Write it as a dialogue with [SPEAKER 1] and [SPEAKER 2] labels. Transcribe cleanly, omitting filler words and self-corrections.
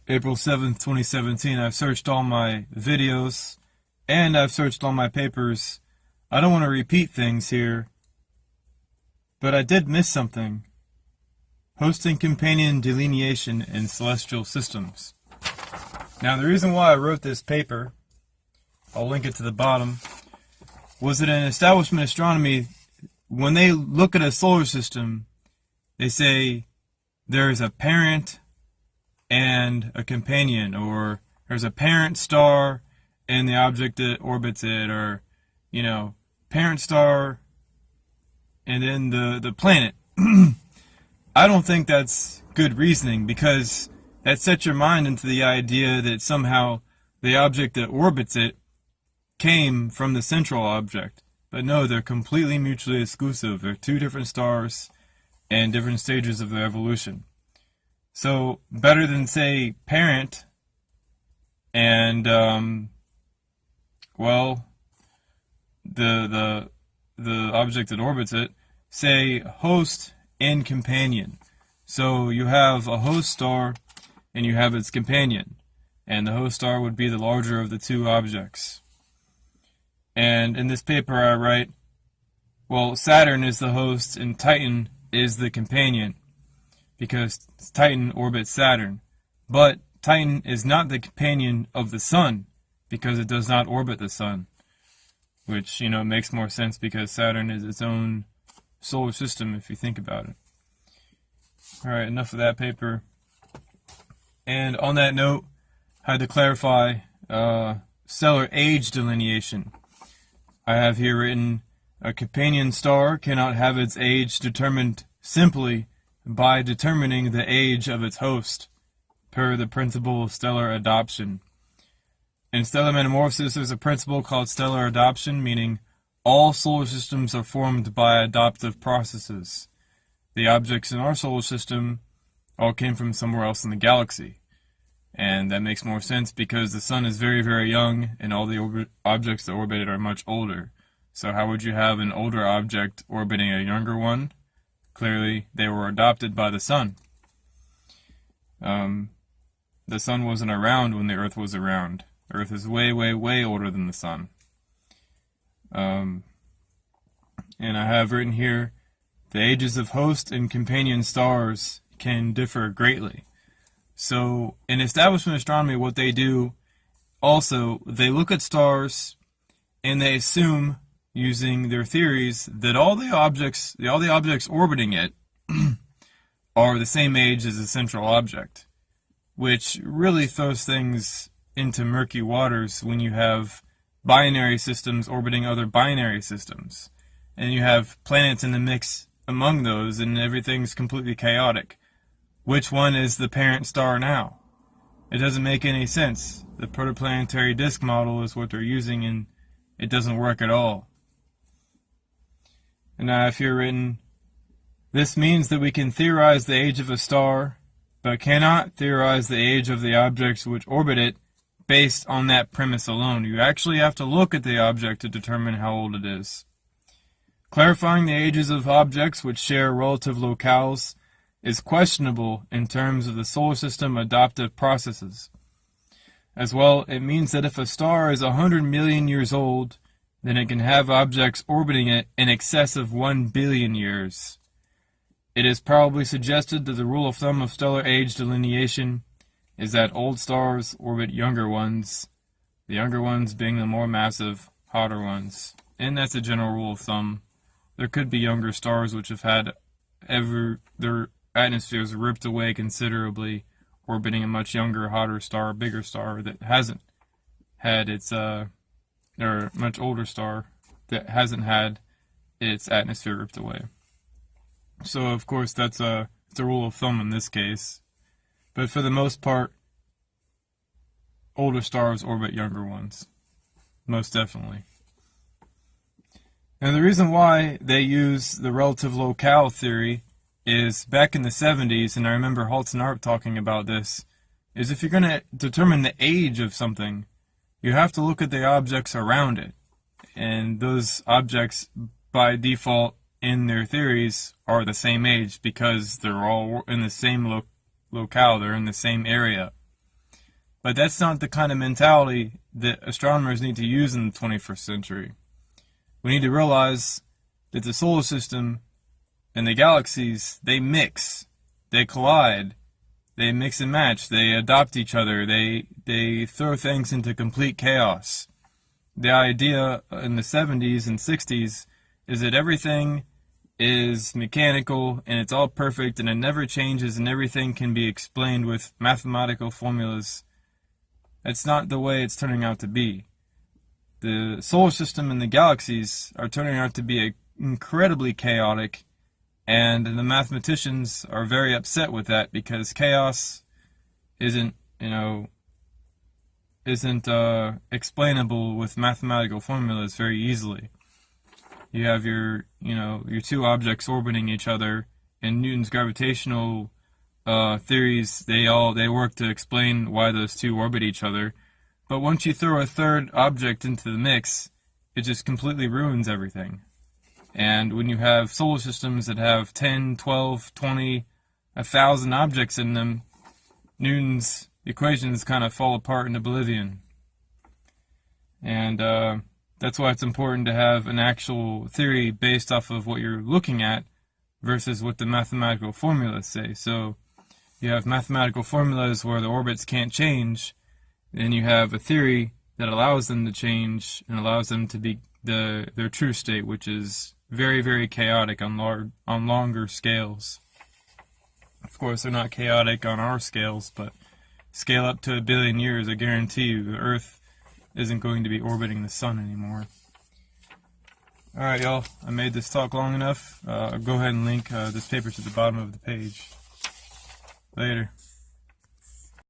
[SPEAKER 1] April 7th, 2017. I've searched all my videos and I've searched all my papers. I don't want to repeat things here, but I did miss something. Host and companion delineation in celestial systems. Now, the reason why I wrote this paper, I'll link it to the bottom, was that in establishment astronomy, when they look at a solar system, they say there's a parent and a companion, or there's a parent star and the object that orbits it, or, parent star and then the planet. I don't think that's good reasoning, because that sets your mind into the idea that somehow the object that orbits it came from the central object. But no, they're completely mutually exclusive. They're two different stars and different stages of their evolution. So, better than say parent and, the object that orbits it, say host and companion. So you have a host star and you have its companion, and the host star would be the larger of the two objects. And in this paper I write, well, Saturn is the host and Titan is the companion, because Titan orbits Saturn. But Titan is not the companion of the Sun, because it does not orbit the Sun. Which, makes more sense, because Saturn is its own solar system if you think about it. Alright, enough of that paper. And on that note, I had to clarify stellar age delineation. I have here written, a companion star cannot have its age determined simply by determining the age of its host, per the principle of stellar adoption. In stellar metamorphosis, there's a principle called stellar adoption, meaning all solar systems are formed by adoptive processes. The objects in our solar system all came from somewhere else in the galaxy. And that makes more sense because the Sun is very, very young, and all the objects that orbit it are much older. So how would you have an older object orbiting a younger one? Clearly, they were adopted by the Sun. The Sun wasn't around when the Earth was around. Earth is way, way, way older than the Sun. And I have written here, the ages of host and companion stars can differ greatly. So, in establishment astronomy, what they do, also, they look at stars and they assume, using their theories, that all the objects orbiting it are the same age as the central object, which really throws things into murky waters when you have binary systems orbiting other binary systems, and you have planets in the mix among those, and everything's completely chaotic. Which one is the parent star now? It doesn't make any sense. The protoplanetary disk model is what they're using, and it doesn't work at all. And now if you're written, this means that we can theorize the age of a star, but cannot theorize the age of the objects which orbit it based on that premise alone. You actually have to look at the object to determine how old it is. Clarifying the ages of objects which share relative locales is questionable in terms of the solar system adoptive processes. As well, it means that if a star is 100 million years old, then it can have objects orbiting it in excess of 1 billion years. It is probably suggested that the rule of thumb of stellar age delineation is that old stars orbit younger ones, the younger ones being the more massive, hotter ones. And that's a general rule of thumb. There could be younger stars which have had their atmospheres ripped away considerably, orbiting a much younger, hotter star, bigger star that hasn't had its, or much older star that hasn't had its atmosphere ripped away. So, of course, it's a rule of thumb in this case. But for the most part, older stars orbit younger ones. Most definitely. And the reason why they use the relative locale theory is back in the 70s, and I remember Holtz and Arp talking about this, is if you're going to determine the age of something, you have to look at the objects around it. And those objects, by default, in their theories, are the same age because they're all in the same locale, they're in the same area. But that's not the kind of mentality that astronomers need to use in the 21st century. We need to realize that the solar system and the galaxies, they mix, they collide, they mix and match, they adopt each other, they throw things into complete chaos. The idea in the 70s and 60s is that everything is mechanical and it's all perfect and it never changes and everything can be explained with mathematical formulas. That's not the way it's turning out to be. The solar system and the galaxies are turning out to be incredibly chaotic, and the mathematicians are very upset with that because chaos isn't explainable with mathematical formulas very easily. You have your two objects orbiting each other, and Newton's gravitational theories, they work to explain why those two orbit each other. But once you throw a third object into the mix, it just completely ruins everything. And when you have solar systems that have 10, 12, 20, 1,000 objects in them, Newton's equations kind of fall apart in oblivion. And that's why it's important to have an actual theory based off of what you're looking at versus what the mathematical formulas say. So you have mathematical formulas where the orbits can't change, and you have a theory that allows them to change and allows them to be their true state, which is very, very chaotic on longer scales. Of course, they're not chaotic on our scales, but scale up to 1 billion years, I guarantee you the Earth isn't going to be orbiting the sun anymore. Alright, y'all, I made this talk long enough. I'll go ahead and link this paper to the bottom of the page. Later.